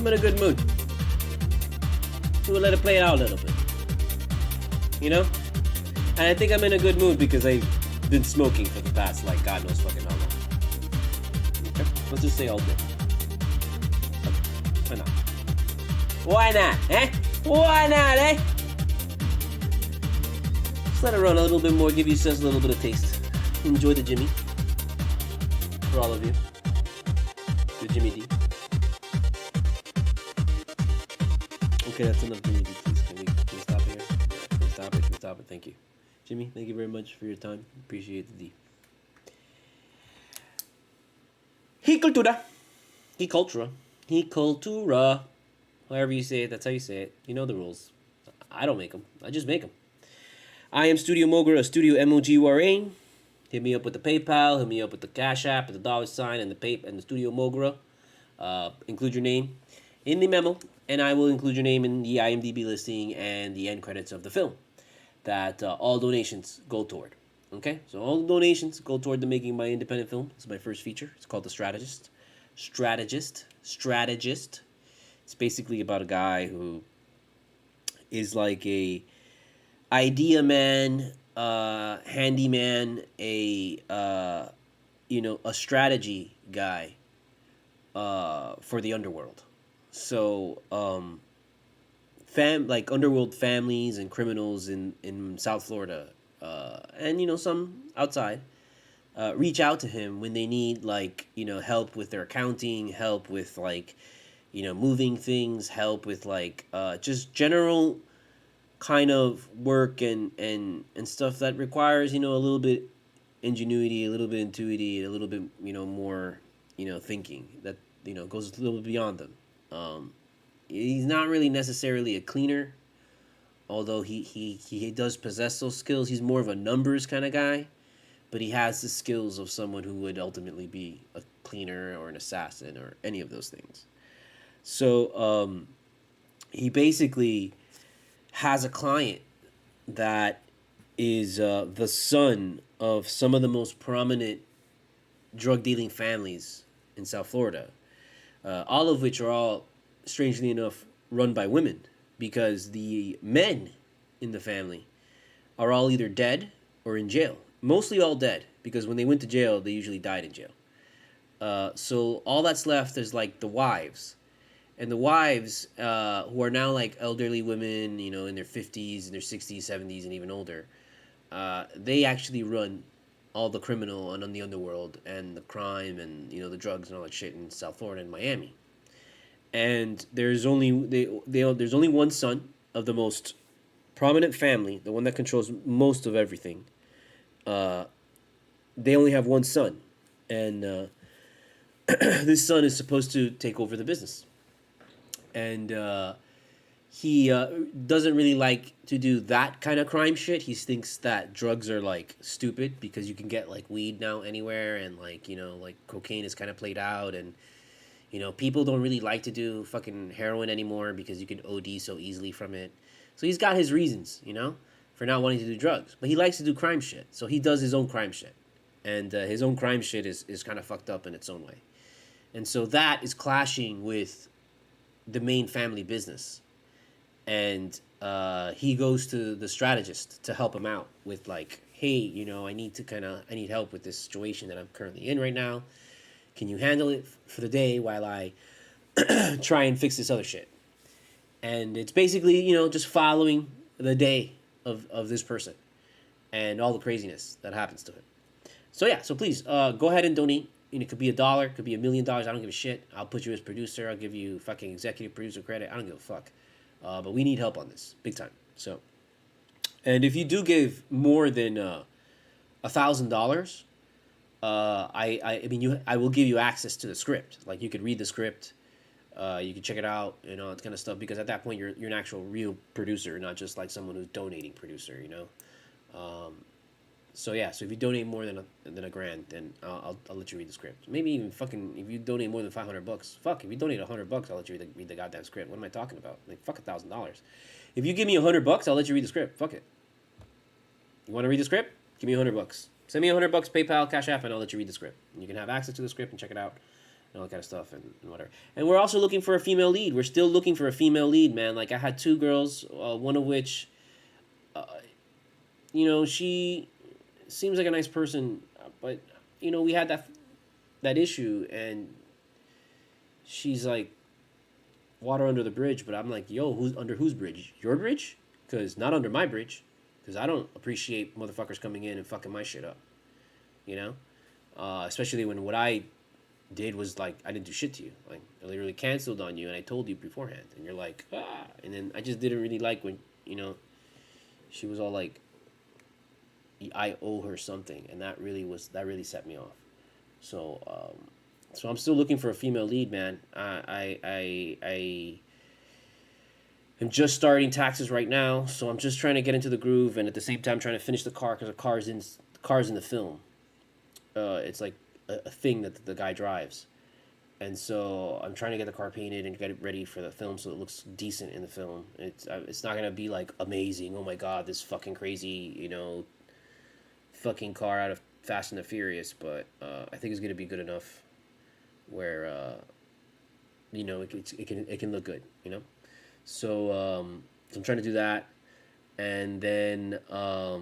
I'm in a good mood. So we'll let it play out a little bit. You know? And I think I'm in a good mood because I've been smoking for the past, like, God knows fucking how long. Okay? Let's just say all day. Why not? Why not, eh? Why not, eh? Just let it run a little bit more, give yourselves a little bit of taste. Enjoy the Jimmy. For all of you. The Jimmy D. Okay, that's enough Jimmy D. Please, can we stop here? Can we stop it? Can we stop it? Thank you. Jimmy, thank you very much for your time. Appreciate the D. CULTURA. CULTURA. However you say it, that's how you say it. You know the rules. I don't make them. I just make them. I am Studio Mogura, Studio MOGURA. Hit me up with the PayPal. Hit me up with the CashApp, and the $, and the Studio Mogura. Include your name in the memo, and I will include your name in the IMDb listing and the end credits of the film. That all donations go toward. Okay, so all donations go toward the making of my independent film. This is my first feature. It's called The Strategist. Strategist. It's basically about a guy who is like a idea man, handyman, a strategy guy for the underworld. So like underworld families and criminals in South Florida, and some outside, reach out to him when they need help with their accounting, help with moving things, help with just general kind of work and stuff that requires a little bit ingenuity, a little bit intuity, a little bit more thinking that goes a little bit beyond them. He's not really necessarily a cleaner, although he does possess those skills. He's more of a numbers kind of guy, but he has the skills of someone who would ultimately be a cleaner or an assassin or any of those things. So he basically has a client that is the son of some of the most prominent drug dealing families in South Florida, all of which are all, strangely enough, run by women, because the men in the family are all either dead or in jail. Mostly all dead, because when they went to jail, they usually died in jail. So all that's left is the wives. And the wives, who are now elderly women, in their 50s, in their 60s, 70s, and even older, they actually run all the criminal and on the underworld and the crime and the drugs and all that shit in South Florida and Miami. And there's only one son of the most prominent family, the one that controls most of everything. They only have one son, and this son is supposed to take over the business. And he doesn't really like to do that kind of crime shit. He thinks that drugs are stupid because you can get weed now anywhere, and cocaine is kind of played out, and people don't really like to do fucking heroin anymore because you can OD so easily from it. So he's got his reasons, for not wanting to do drugs. But he likes to do crime shit. So he does his own crime shit. And his own crime shit is kind of fucked up in its own way. And so that is clashing with the main family business. And he goes to the strategist to help him out with hey, I need help with this situation that I'm currently in right now. Can you handle it for the day while I try and fix this other shit? And it's basically, just following the day of this person and all the craziness that happens to him. So yeah, so please go ahead and donate. It could be $1, it could be $1 million. I don't give a shit. I'll put you as producer. I'll give you fucking executive producer credit. I don't give a fuck. But we need help on this, big time. So, and if you do give more than $1,000, I will give you access to the script. You could read the script, you can check it out, and all that kind of stuff. Because at that point, you're an actual real producer, not just someone who's donating producer. So yeah, so if you donate more than $1,000, then I'll let you read the script. Maybe even fucking if you donate more than $500, fuck. If you donate $100, I'll let you read the goddamn script. What am I talking about? Fuck $1,000. If you give me $100, I'll let you read the script. Fuck it. You want to read the script? Give me $100. Send me $100, PayPal, Cash App, and I'll let you read the script. And you can have access to the script and check it out. and all that kind of stuff and whatever. And we're also looking for a female lead. We're still looking for a female lead, man. Like I had two girls, one of which, she seems like a nice person, but we had that issue, and she's like water under the bridge. But I'm like, yo, who's under whose bridge? Your bridge? Because not under my bridge. Because I don't appreciate motherfuckers coming in and fucking my shit up. Especially when what I did was like I didn't do shit to you. Like I literally canceled on you, and I told you beforehand, and you're like, ah. And then I just didn't really like when she was all like, I owe her something, and that really set me off. So I'm still looking for a female lead, man. I am just starting taxes right now, so I'm just trying to get into the groove, and at the same time trying to finish the car because the car's in the film. It's like a thing that the guy drives, and so I'm trying to get the car painted and get it ready for the film so it looks decent in the film. It's not gonna be like amazing. Oh my god, this fucking crazy fucking car out of Fast and the Furious, but I think it's gonna be good enough where it can look good, So I'm trying to do that, and then I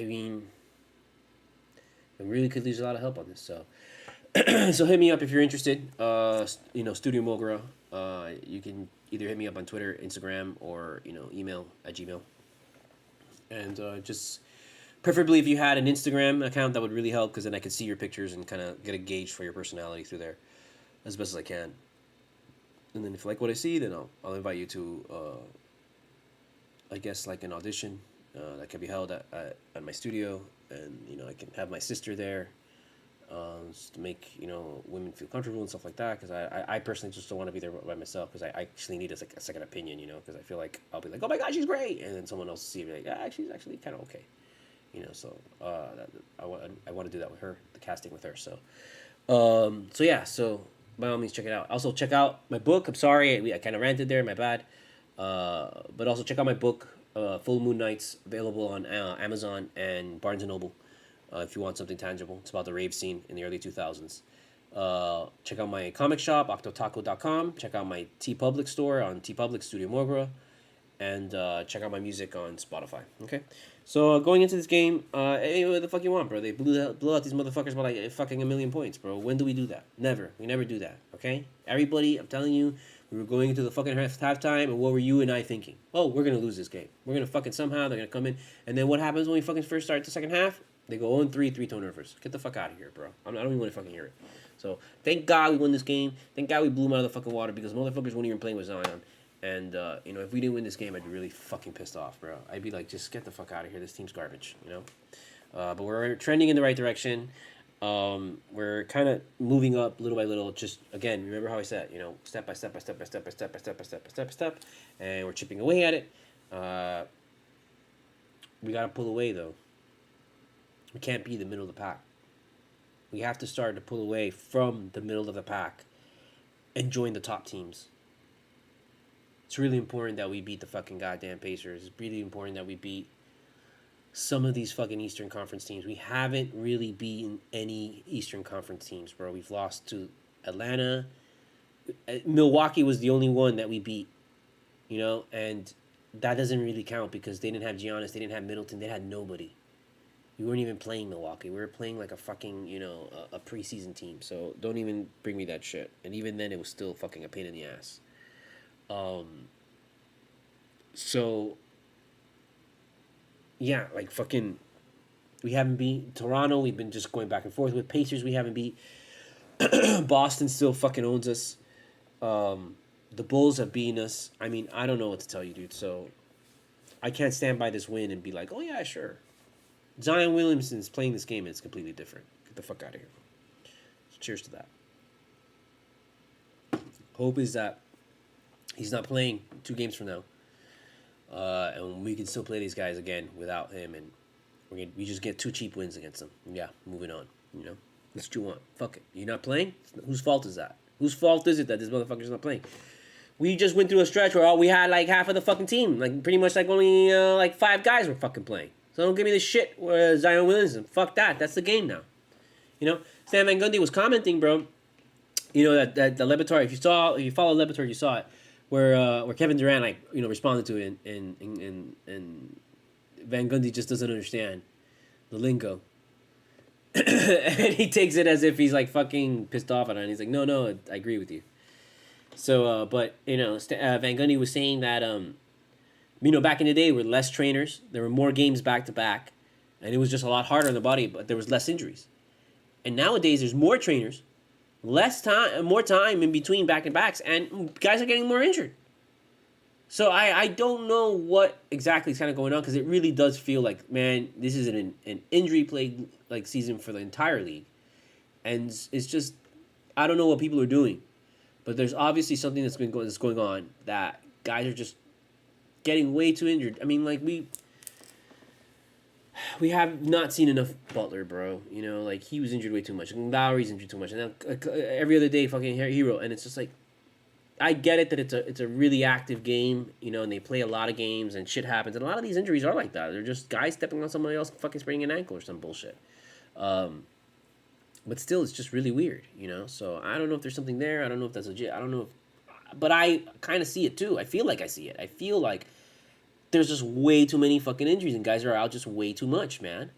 mean, I really could use a lot of help on this. So so hit me up if you're interested. Studio Mogura. You can either hit me up on Twitter, Instagram, or email at Gmail. And just preferably if you had an Instagram account, that would really help because then I could see your pictures and kind of get a gauge for your personality through there as best as I can. And then if you like what I see, then I'll invite you to I guess like an audition that can be held at my studio, and I can have my sister there just to make women feel comfortable and stuff like that, because I personally just don't want to be there by myself, because I actually need a second opinion, because I feel like I'll be like, oh my god, she's great, and then someone else will see me like, she's actually kind of okay, so I want to do that with her, the casting with her. So so by all means check it out. Also check out my book. I'm sorry I kind of ranted there, my bad. But also check out my book, Full Moon Nights, available on Amazon and Barnes & Noble if you want something tangible. It's about the rave scene in the early 2000s. Check out my comic shop, octotaco.com. Check out my TeePublic store on TeePublic, Studio Mogura. And check out my music on Spotify. Okay? So going into this game, hey, what the fuck you want, bro? They blew out these motherfuckers by like fucking 1,000,000 points, bro. When do we do that? Never. We never do that. Okay? Everybody, I'm telling you, we were going into the fucking halftime, and what were you and I thinking? Oh, we're going to lose this game. We're going to fucking somehow, they're going to come in. And then what happens when we fucking first start the second half? They go 0-3, 3 turnovers. Get the fuck out of here, bro. I don't even want to fucking hear it. So, thank God we won this game. Thank God we blew them out of the fucking water, because motherfuckers weren't even playing with Zion. And, if we didn't win this game, I'd be really fucking pissed off, bro. I'd be like, just get the fuck out of here. This team's garbage, But we're trending in the right direction. We're kind of moving up little by little. Just, again, remember how I said, step by step by step by step by step by step by step by step by step. And we're chipping away at it. We got to pull away, though. We can't be the middle of the pack. We have to start to pull away from the middle of the pack and join the top teams. It's really important that we beat the fucking goddamn Pacers. It's really important that we beat some of these fucking Eastern Conference teams. We haven't really beaten any Eastern Conference teams, bro. We've lost to Atlanta. Milwaukee was the only one that we beat, and that doesn't really count because they didn't have Giannis, they didn't have Middleton, they had nobody. We weren't even playing Milwaukee. We were playing like a fucking, a preseason team. So don't even bring me that shit. And even then, it was still fucking a pain in the ass. Yeah, like fucking, we haven't beat Toronto. We've been just going back and forth with Pacers. We haven't beat Boston. Still fucking owns us. The Bulls have beaten us. I mean, I don't know what to tell you, dude. So I can't stand by this win and be like, oh yeah, sure. Zion Williamson's playing this game and it's completely different. Get the fuck out of here. So cheers to that. Hope is that he's not playing 2 games from now. And we can still play these guys again without him, and we just get 2 cheap wins against them. Yeah, moving on. That's what you want. Fuck it. You're not playing? Whose fault is that? Whose fault is it that this motherfucker's not playing? We just went through a stretch where we had like half of the fucking team. Like pretty much like only like 5 guys were fucking playing. So don't give me this shit where Zion Williamson. Fuck that. That's the game now. You know, Stan Van Gundy was commenting, bro. You know that the Levitar. If you follow Levitar, you saw it, where Kevin Durant like responded to it, and Van Gundy just doesn't understand the lingo, and he takes it as if he's like fucking pissed off at it, and he's like, no, I agree with you. So, but Van Gundy was saying that back in the day, with less trainers, there were more games back to back, and it was just a lot harder on the body, but there was less injuries. And nowadays, there's more trainers, more time in between back and backs, and guys are getting more injured. So I don't know what exactly is kind of going on, because it really does feel like, man, this is an injury plagued like season for the entire league, and it's just, I don't know what people are doing, but there's obviously something that's going on, that guys are just getting way too injured. I mean, like we have not seen enough Butler, bro. You know, like he was injured way too much. And Lowry's injured too much, and now, every other day, fucking Hero. And it's just like, I get it that it's a really active game, and they play a lot of games and shit happens, and a lot of these injuries are like that. They're just guys stepping on somebody else, fucking spraining an ankle or some bullshit. But still, it's just really weird, So I don't know if there's something there. I don't know if that's legit. I don't know but I kind of see it too. I feel like I see it. I feel like there's just way too many fucking injuries, and guys are out just way too much, man.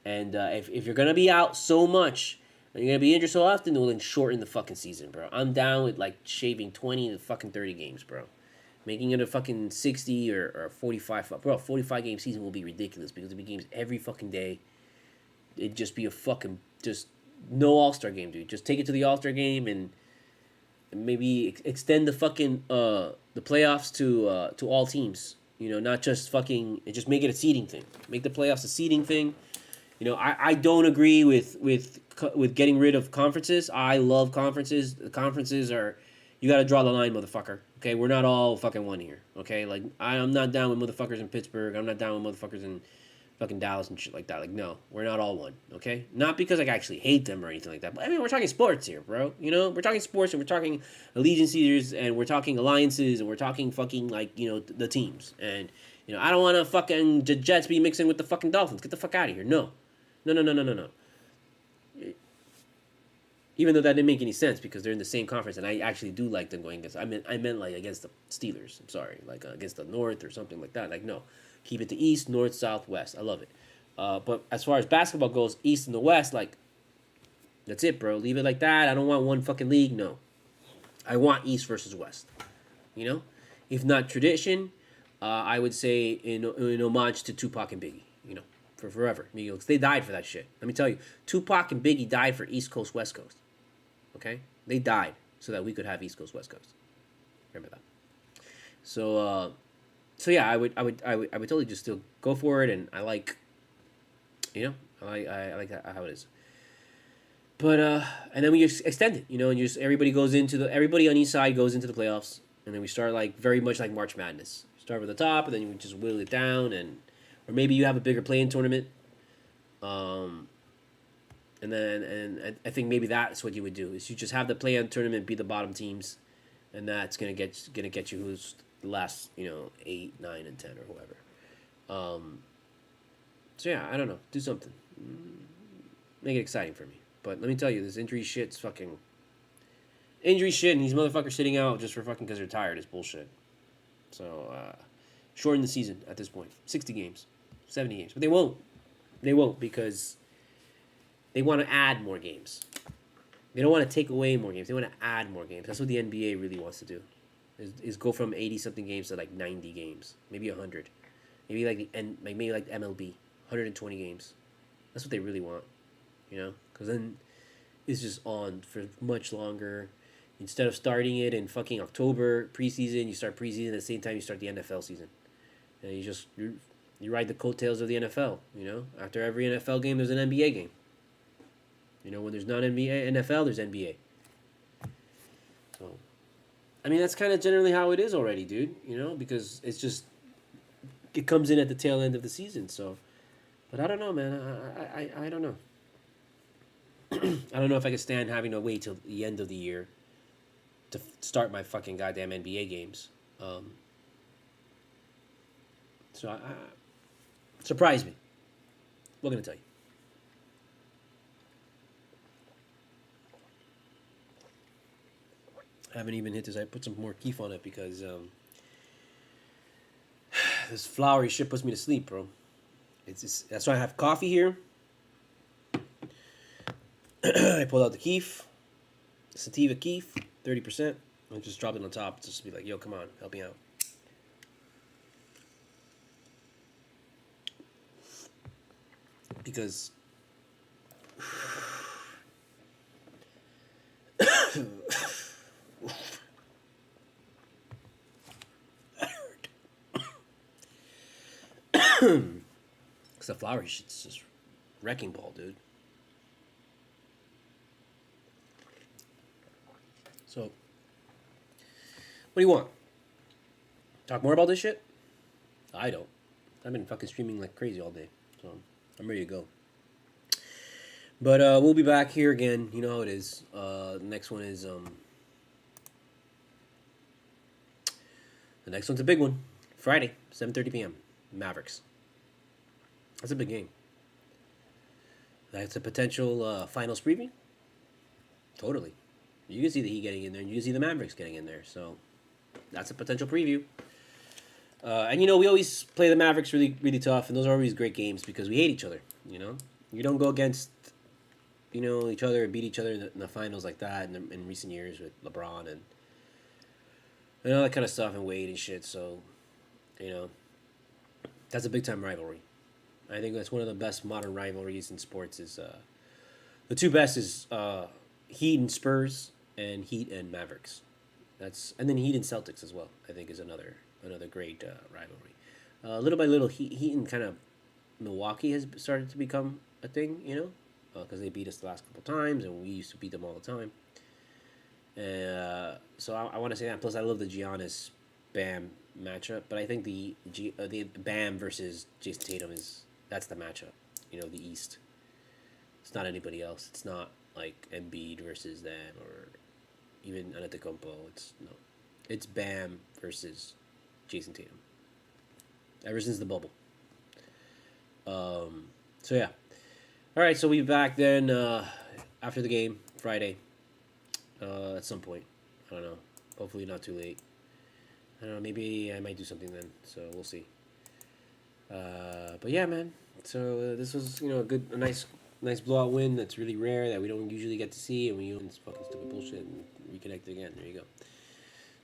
And if you're gonna be out so much, and you're gonna be injured so often, then shorten the fucking season, bro. I'm down with like shaving 20 to fucking 30 games, bro. Making it a fucking 60 or 45, bro. 45 game season will be ridiculous, because it'll be games every fucking day. It'd just be a fucking just no All-Star game, dude. Just take it to the All-Star game, and maybe extend the fucking the playoffs to all teams. Not just fucking, just make it a seeding thing. Make the playoffs a seeding thing. I don't agree with getting rid of conferences. I love conferences. The conferences are, you got to draw the line, motherfucker. Okay, we're not all fucking one here. Okay, like I'm not down with motherfuckers in Pittsburgh. I'm not down with motherfuckers in fucking Dallas and shit like that. Like, no, we're not all one. Okay, not because I actually hate them or anything like that. But I mean, we're talking sports here, bro. We're talking sports, and we're talking allegiances, and we're talking alliances, and we're talking fucking like the teams. And I don't want to fucking Jets be mixing with the fucking Dolphins. Get the fuck out of here. No. Even though that didn't make any sense, because they're in the same conference, and I actually do like them going against. I meant like against the Steelers. I'm sorry, like against the North or something like that. Like, no, keep it the East, North, South, West. I love it. But as far as basketball goes, East and the West, like, that's it, bro. Leave it like that. I don't want one fucking league. No, I want East versus West. If not tradition, I would say in homage to Tupac and Biggie. For forever. They died for that shit. Let me tell you, Tupac and Biggie died for East Coast, West Coast. Okay, they died so that we could have East Coast, West Coast. Remember that. So yeah, I would totally just still go for it, and I like, I like how it is. But and then we just extend it, and everybody on each side goes into the playoffs, and then we start like very much like March Madness. Start with the top, and then you just whittle it down, or maybe you have a bigger play-in tournament. And I think maybe that's what you would do, is you just have the play-in tournament be the bottom teams, and that's gonna get you who's the last 8, 9, and 10 or whoever. So yeah, I don't know, do something, make it exciting for me. But let me tell you, this injury shit's fucking injury shit, and these motherfuckers sitting out just for fucking because they're tired is bullshit. So shorten the season at this point, 60 games, 70 games, but they won't because they want to add more games. They don't want to take away more games. They want to add more games. That's what the NBA really wants to do, is go from 80-something games to like 90 games, maybe 100. Maybe like MLB, 120 games. That's what they really want, because then it's just on for much longer. Instead of starting it in fucking October preseason, you start preseason at the same time you start the NFL season, and you ride the coattails of the NFL. After every NFL game, there's an NBA game. When there's not NFL, there's NBA. So, I mean, that's kind of generally how it is already, dude. Because it comes in at the tail end of the season. So, but I don't know, man. I don't know. I don't know if I can stand having to wait till the end of the year to start my fucking goddamn NBA games. So I surprise me. What can I tell you? I haven't even hit this. I put some more keef on it because this flowery shit puts me to sleep, bro. It's just, that's why I have coffee here. I pulled out the keef, sativa keef, 30%. I just drop it on top. Just be like, yo, come on, help me out. Because the flowery shit's just wrecking ball, dude. So, what do you want? Talk more about this shit? I don't. I've been fucking streaming like crazy all day, so I'm ready to go. But we'll be back here again. You know how it is. The next one is the next one's a big one. Friday, 7:30 p.m. Mavericks. That's a big game. That's a potential finals preview. Totally. You can see the Heat getting in there, and you can see the Mavericks getting in there. So that's a potential preview. And you know, we always play the Mavericks really, really tough, and those are always great games because we hate each other. You know, you don't go against, you know, each other, beat each other in the finals like that in recent years with LeBron and all that kind of stuff and Wade and shit. So, you know, that's a big time rivalry. I think that's one of the best modern rivalries in sports. Is the two best is Heat and Spurs and Heat and Mavericks. And then Heat and Celtics as well. I think is another great rivalry. Little by little, Heat and kind of Milwaukee has started to become a thing. You know, because they beat us the last couple times, and we used to beat them all the time. So I want to say that. Plus, I love the Giannis Bam matchup, but I think the Bam versus Jason Tatum that's the matchup. You know, the East. It's not anybody else. It's not like Embiid versus them or even Antetokounmpo. It's Bam versus Jason Tatum. Ever since the bubble. So yeah. All right, so we'll be back then after the game Friday. At some point. I don't know. Hopefully not too late. I don't know. Maybe I might do something then. So we'll see. But yeah, man. So this was, you know, a nice blowout win. That's really rare that we don't usually get to see, and we use this fucking stupid bullshit and reconnect again. There you go.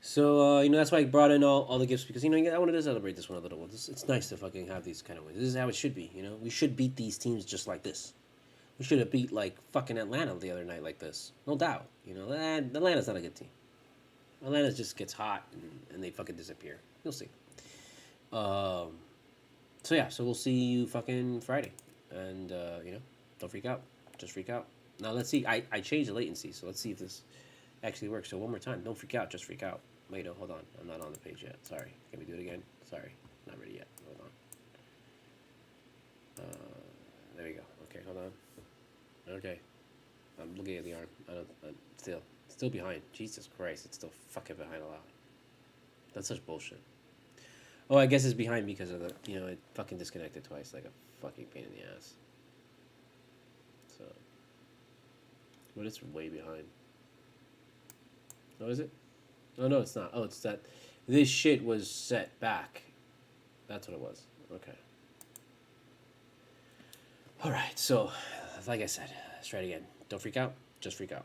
So you know, that's why I brought in all the gifts because, you know, I wanted to celebrate this one a little bit. It's nice to fucking have these kind of wins. This is how it should be. You know, we should beat these teams just like this. We should have beat like fucking Atlanta the other night like this, no doubt. You know, Atlanta's not a good team. Atlanta just gets hot and they fucking disappear. You'll see. So yeah, so we'll see you fucking Friday, and you know, don't freak out. Just freak out. Now let's see. I changed the latency, so let's see if this actually works. So one more time, don't freak out. Just freak out. Wait, no, hold on. I'm not on the page yet. Sorry. Can we do it again? Sorry, not ready yet. Hold on. There we go. Okay, hold on. Okay, I'm looking at the arm. I'm still behind. Jesus Christ, it's still fucking behind a lot. That's such bullshit. Oh, I guess it's behind because of the, you know, it fucking disconnected twice like a fucking pain in the ass. So, but it's way behind. Oh, is it? Oh, no, it's not. Oh, it's that this shit was set back. That's what it was. Okay. All right, so like I said, let's try it again. Don't freak out. Just freak out.